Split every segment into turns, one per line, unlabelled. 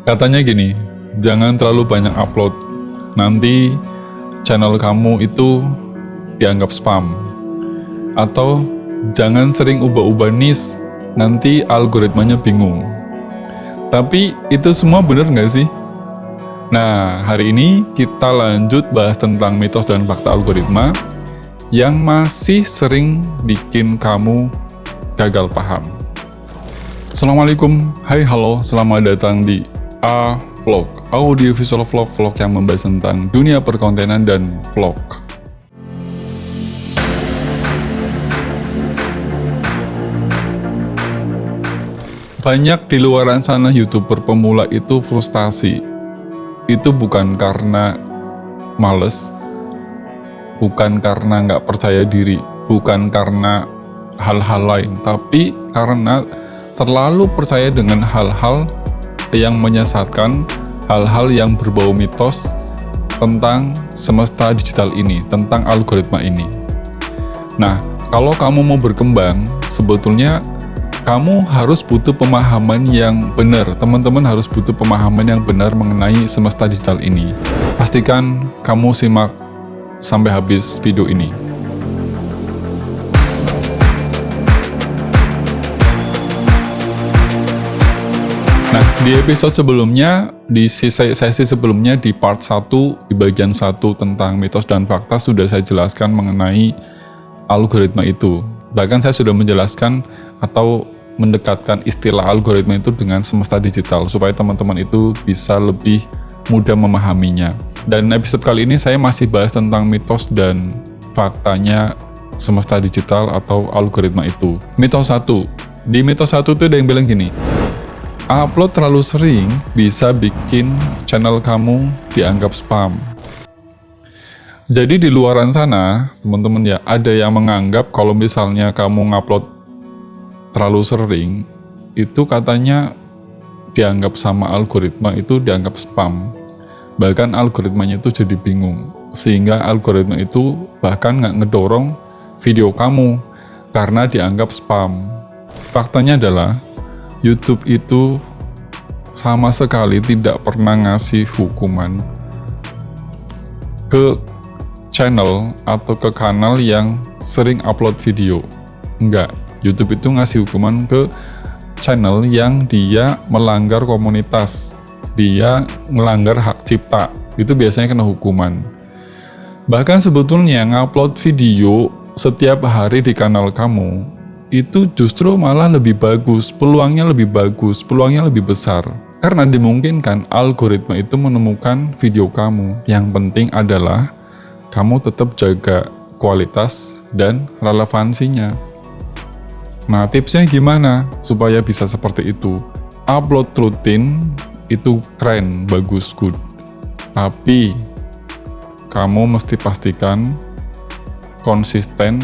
Katanya gini, jangan terlalu banyak upload, nanti channel kamu itu dianggap spam. Atau jangan sering ubah-ubah niche, nanti algoritmanya bingung. Tapi itu semua bener nggak sih? Nah, hari ini kita lanjut bahas tentang mitos dan fakta algoritma yang masih sering bikin kamu gagal paham. Assalamualaikum, hai halo, selamat datang di A-Vlog, audio visual vlog yang membahas tentang dunia perkontenan dan vlog. Banyak di luaran sana YouTuber pemula itu frustasi. Itu bukan karena males, bukan karena nggak percaya diri, bukan karena hal-hal lain, tapi karena terlalu percaya dengan hal-hal yang menyesatkan, hal-hal yang berbau mitos tentang semesta digital ini, tentang algoritma ini. Nah, kalau kamu mau berkembang, sebetulnya kamu harus butuh pemahaman yang benar. Teman-teman harus butuh pemahaman yang benar mengenai semesta digital ini. Pastikan kamu simak sampai habis video ini. Nah, di episode sebelumnya, di sesi sebelumnya di part 1, di bagian 1 tentang mitos dan fakta sudah saya jelaskan mengenai algoritma itu. Bahkan saya sudah menjelaskan atau mendekatkan istilah algoritma itu dengan semesta digital supaya teman-teman itu bisa lebih mudah memahaminya. Dan episode kali ini saya masih bahas tentang mitos dan faktanya semesta digital atau algoritma itu. Mitos 1. Di mitos 1 itu ada yang bilang gini, upload terlalu sering bisa bikin channel kamu dianggap spam. Jadi di luaran sana, teman-teman ya, ada yang menganggap kalau misalnya kamu ngupload terlalu sering, itu katanya dianggap sama algoritma itu dianggap spam. Bahkan algoritmanya itu jadi bingung, sehingga algoritma itu bahkan nggak ngedorong video kamu karena dianggap spam. Faktanya adalah YouTube itu sama sekali tidak pernah ngasih hukuman ke channel atau ke kanal yang sering upload video. Enggak, YouTube itu ngasih hukuman ke channel yang dia melanggar komunitas, dia melanggar hak cipta, itu biasanya kena hukuman. Bahkan sebetulnya ngupload video setiap hari di kanal kamu, itu justru malah lebih bagus, peluangnya lebih bagus, peluangnya lebih besar. Karena dimungkinkan algoritma itu menemukan video kamu. Yang penting adalah kamu tetap jaga kualitas dan relevansinya. Nah, tipsnya gimana supaya bisa seperti itu? Upload rutin itu keren, bagus, good. Tapi kamu mesti pastikan konsisten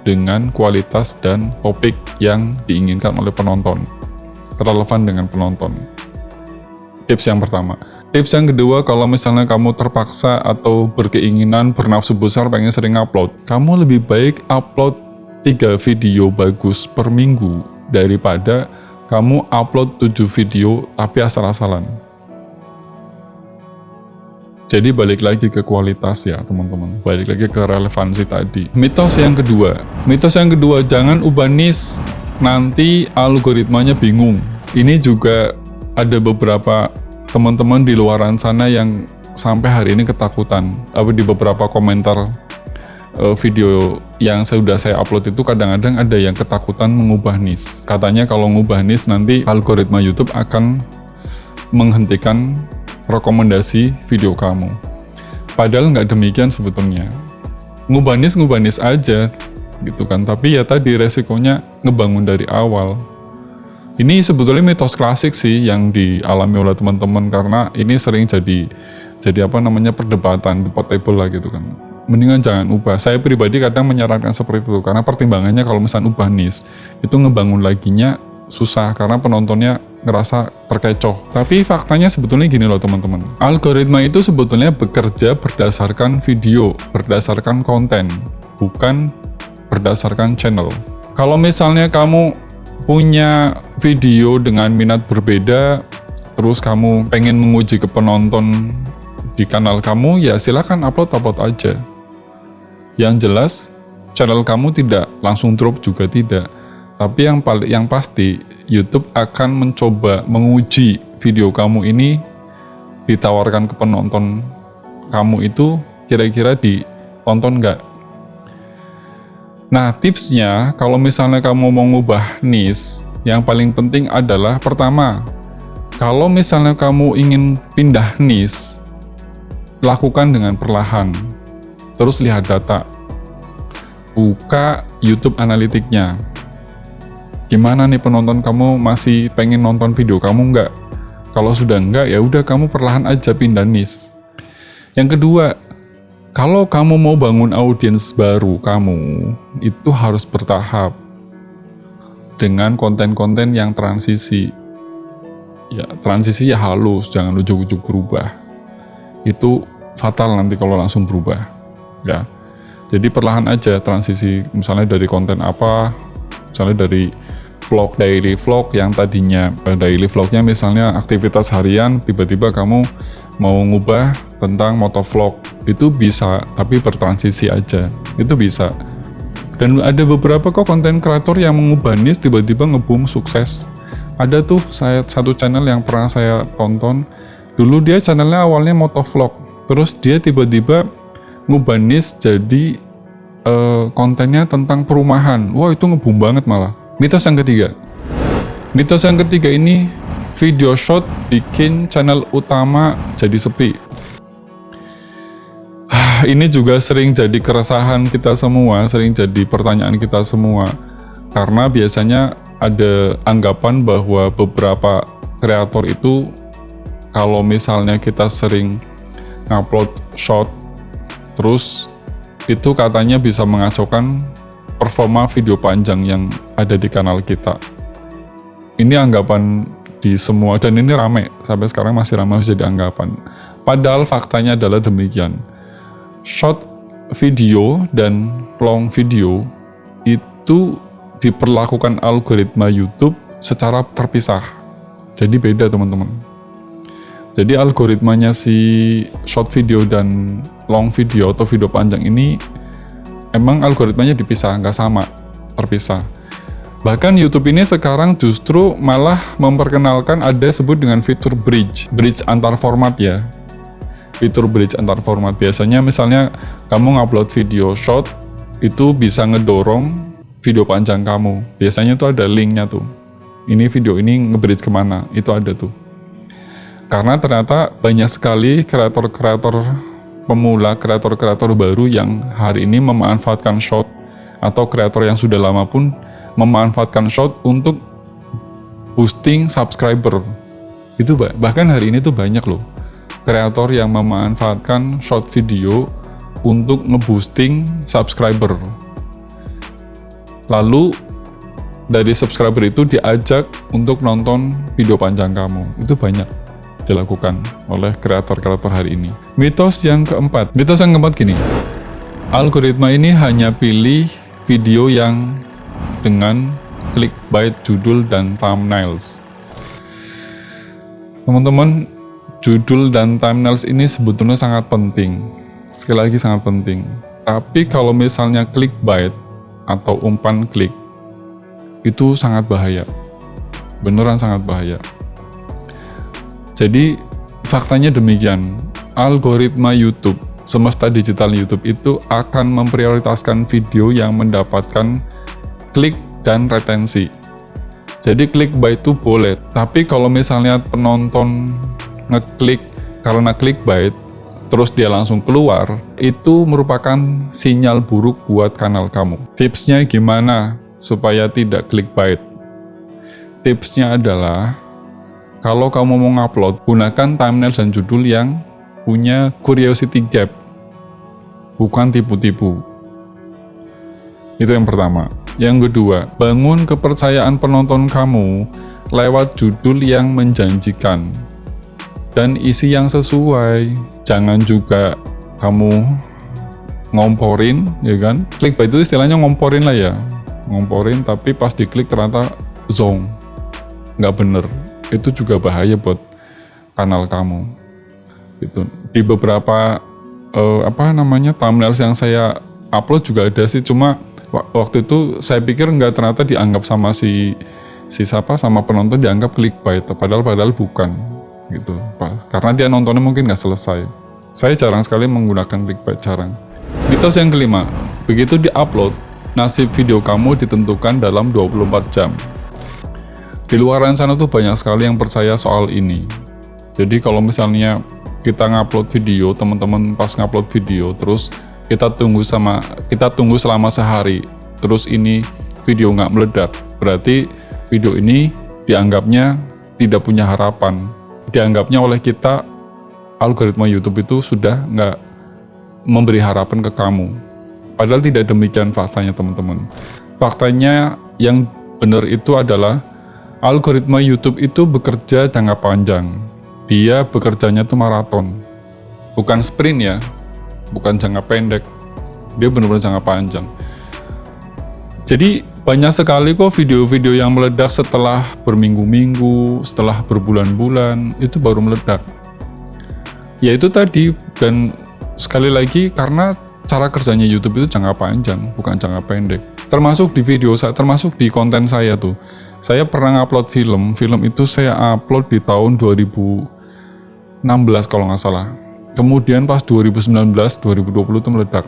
dengan kualitas dan topik yang diinginkan oleh penonton, relevan dengan penonton. Tips yang pertama. Tips yang kedua, kalau misalnya kamu terpaksa atau berkeinginan, bernafsu besar pengen sering upload, kamu lebih baik upload 3 video bagus per minggu daripada kamu upload 7 video tapi asal-asalan. Jadi balik lagi ke kualitas ya teman-teman, balik lagi ke relevansi tadi. Mitos yang kedua, jangan ubah niche, nanti algoritmanya bingung. Ini juga ada beberapa teman-teman di luaran sana yang sampai hari ini ketakutan. Di beberapa komentar video yang sudah saya upload itu kadang-kadang ada yang ketakutan mengubah niche. Katanya kalau mengubah niche nanti algoritma YouTube akan menghentikan rekomendasi video kamu. Padahal nggak demikian sebetulnya. Ngubah niche aja gitu kan, tapi ya tadi resikonya ngebangun dari awal. Ini sebetulnya mitos klasik sih yang dialami oleh teman-teman, karena ini sering jadi perdebatan, debatable lah gitu kan. Mendingan jangan ubah. Saya pribadi kadang menyarankan seperti itu, karena pertimbangannya kalau misalnya ubah niche, itu ngebangun laginya susah, karena penontonnya ngerasa terkecoh. Tapi faktanya sebetulnya gini loh teman-teman. Algoritma itu sebetulnya bekerja berdasarkan video, berdasarkan konten, bukan berdasarkan channel. Kalau misalnya kamu punya video dengan minat berbeda, terus kamu pengen menguji ke penonton di kanal kamu, ya silakan upload aja. Yang jelas channel kamu tidak langsung drop juga tidak. Tapi yang pasti YouTube akan mencoba menguji video kamu ini ditawarkan ke penonton kamu itu kira-kira ditonton nggak. Nah, tipsnya kalau misalnya kamu mau ngubah niche, yang paling penting adalah pertama, kalau misalnya kamu ingin pindah niche, lakukan dengan perlahan. Terus lihat data. Buka YouTube analitiknya. Gimana nih penonton kamu, masih pengen nonton video kamu nggak? Kalau sudah nggak, ya udah kamu perlahan aja pindah niche. Yang kedua, kalau kamu mau bangun audiens baru kamu, itu harus bertahap dengan konten-konten yang transisi. Ya, transisi ya halus, jangan ujuk-ujuk berubah. Itu fatal nanti kalau langsung berubah. Ya. Jadi perlahan aja transisi, misalnya dari konten apa, misalnya dari vlog, daily vlog yang tadinya daily vlognya misalnya aktivitas harian, tiba-tiba kamu mau ngubah tentang motovlog, itu bisa, tapi bertransisi aja, itu bisa. Dan ada beberapa kok konten kreator yang mengubah niche tiba-tiba nge-boom sukses. Ada tuh satu channel yang pernah saya tonton, dulu dia channelnya awalnya motovlog, terus dia tiba-tiba ngubah niche jadi kontennya tentang perumahan. Wah, itu nge-boom banget malah. Mitos yang ketiga ini, video short bikin channel utama jadi sepi. Ini juga sering jadi keresahan kita semua, sering jadi pertanyaan kita semua. Karena biasanya ada anggapan bahwa beberapa kreator itu, kalau misalnya kita sering ngupload short, terus itu katanya bisa mengacaukan performa video panjang yang ada di kanal kita. Ini anggapan di semua, dan ini ramai, sampai sekarang masih ramai jadi anggapan. Padahal faktanya adalah demikian. Short video dan long video itu diperlakukan algoritma YouTube secara terpisah. Jadi beda teman-teman. Jadi algoritmanya si short video dan long video atau video panjang ini emang algoritmanya dipisah, nggak sama, terpisah. Bahkan YouTube ini sekarang justru malah memperkenalkan ada sebut dengan fitur bridge antar format ya. Fitur bridge antar format, biasanya misalnya kamu ngupload video short, itu bisa ngedorong video panjang kamu. Biasanya tuh ada linknya tuh. Ini video ini nge-bridge kemana, itu ada tuh. Karena ternyata banyak sekali kreator-kreator pemula, kreator-kreator baru yang hari ini memanfaatkan short, atau kreator yang sudah lama pun memanfaatkan short untuk boosting subscriber. Itu bahkan hari ini tuh banyak loh kreator yang memanfaatkan short video untuk nge-boosting subscriber. Lalu dari subscriber itu diajak untuk nonton video panjang kamu. Itu banyak dilakukan oleh kreator-kreator hari ini. Mitos yang keempat gini. Algoritma ini hanya pilih video yang dengan clickbait judul dan thumbnails. Teman-teman, judul dan thumbnails ini sebetulnya sangat penting. Sekali lagi sangat penting. Tapi kalau misalnya clickbait atau umpan klik, itu sangat bahaya. Beneran sangat bahaya. Jadi faktanya demikian, algoritma YouTube, semesta digital YouTube itu akan memprioritaskan video yang mendapatkan klik dan retensi. Jadi clickbait itu boleh, tapi kalau misalnya penonton ngeklik karena clickbait, terus dia langsung keluar, itu merupakan sinyal buruk buat kanal kamu. Tipsnya gimana supaya tidak clickbait? Tipsnya adalah, kalau kamu mau ngupload, gunakan thumbnail dan judul yang punya curiosity gap, bukan tipu-tipu. Itu yang pertama. Yang kedua, bangun kepercayaan penonton kamu lewat judul yang menjanjikan dan isi yang sesuai. Jangan juga kamu ngomporin, ya kan? Clickbait itu istilahnya ngomporin lah ya. Ngomporin tapi pas diklik ternyata zong. Nggak bener. Itu juga bahaya buat kanal kamu. Gitu. Di beberapa thumbnails yang saya upload juga ada sih, cuma waktu itu saya pikir ternyata dianggap sama sama penonton dianggap clickbait, padahal bukan gitu, karena dia nontonnya mungkin nggak selesai. Saya jarang sekali menggunakan clickbait, jarang. Mitos yang kelima, begitu diupload, nasib video kamu ditentukan dalam 24 jam. Di luar sana tuh banyak sekali yang percaya soal ini. Jadi kalau misalnya kita ngupload video, teman-teman pas ngupload video, terus kita tunggu selama sehari, terus ini video nggak meledak, berarti video ini dianggapnya tidak punya harapan. Dianggapnya oleh kita, algoritma YouTube itu sudah nggak memberi harapan ke kamu. Padahal tidak demikian faktanya, teman-teman. Faktanya yang benar itu adalah algoritma YouTube itu bekerja jangka panjang. Dia bekerjanya tuh maraton. Bukan sprint ya, bukan jangka pendek. Dia benar-benar jangka panjang. Jadi banyak sekali kok video-video yang meledak setelah berminggu-minggu, setelah berbulan-bulan, itu baru meledak. Ya itu tadi, dan sekali lagi karena cara kerjanya YouTube itu jangka panjang, bukan jangka pendek. Termasuk di video saya, termasuk di konten saya tuh. Saya pernah ngupload film itu saya upload di tahun 2016 kalau nggak salah. Kemudian pas 2019, 2020 itu meledak.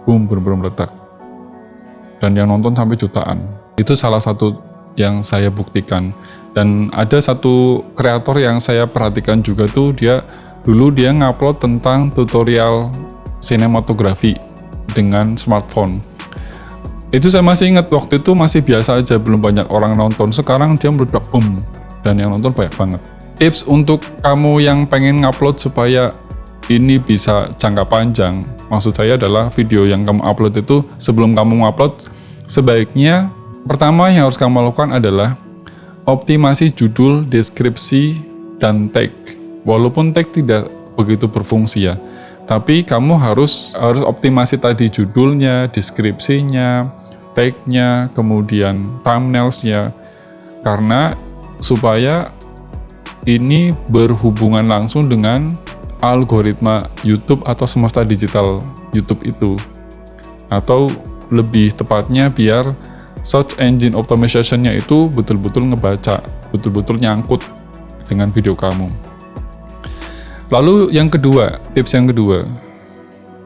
Boom, bener-bener meledak. Dan yang nonton sampai jutaan. Itu salah satu yang saya buktikan. Dan ada satu kreator yang saya perhatikan juga tuh, dulu dia ngupload tentang tutorial sinematografi dengan smartphone. Itu saya masih ingat, waktu itu masih biasa aja, belum banyak orang nonton. Sekarang dia meledak, boom, dan yang nonton banyak banget. Tips untuk kamu yang pengen ngupload supaya ini bisa jangka panjang, maksud saya adalah video yang kamu upload itu, sebelum kamu ngupload, sebaiknya pertama yang harus kamu lakukan adalah optimasi judul, deskripsi, dan tag. Walaupun tag tidak begitu berfungsi ya, tapi kamu harus optimasi tadi judulnya, deskripsinya, tag-nya, kemudian thumbnails-nya, karena supaya ini berhubungan langsung dengan algoritma YouTube atau semesta digital YouTube itu, atau lebih tepatnya biar search engine optimization-nya itu betul-betul ngebaca, betul-betul nyangkut dengan video kamu. Lalu yang kedua, tips yang kedua,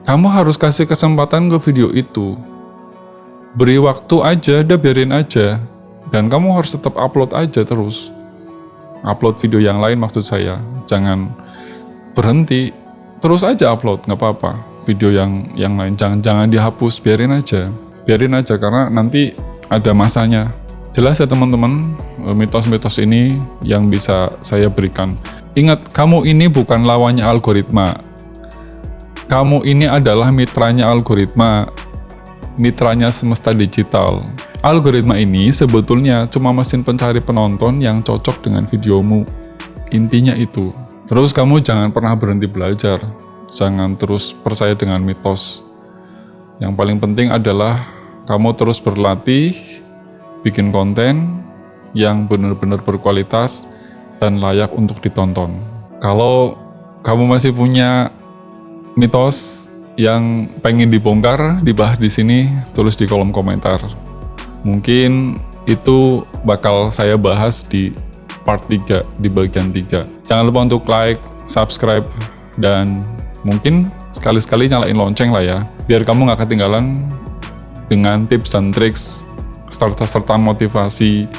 kamu harus kasih kesempatan ke video itu. Beri waktu aja, udah biarin aja. Dan kamu harus tetap upload aja terus. Upload video yang lain maksud saya. Jangan berhenti, terus aja upload, nggak apa-apa. Video yang lain, jangan dihapus, biarin aja. Biarin aja, karena nanti ada masanya. Jelas ya teman-teman, mitos-mitos ini yang bisa saya berikan. Ingat, kamu ini bukan lawannya algoritma. Kamu ini adalah mitranya algoritma, mitranya semesta digital. Algoritma ini sebetulnya cuma mesin pencari penonton yang cocok dengan videomu. Intinya itu. Terus kamu jangan pernah berhenti belajar. Jangan terus percaya dengan mitos. Yang paling penting adalah kamu terus berlatih, bikin konten yang benar-benar berkualitas dan layak untuk ditonton. Kalau kamu masih punya mitos yang pengen dibongkar, dibahas di sini, tulis di kolom komentar. Mungkin itu bakal saya bahas di part 3, di bagian 3. Jangan lupa untuk like, subscribe, dan mungkin sekali-sekali nyalain lonceng lah ya, biar kamu nggak ketinggalan dengan tips dan triks serta motivasi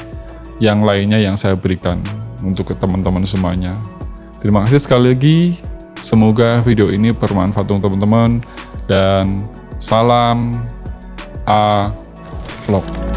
yang lainnya yang saya berikan untuk teman-teman semuanya. Terima kasih sekali lagi. Semoga video ini bermanfaat untuk teman-teman, dan salam A Vlog.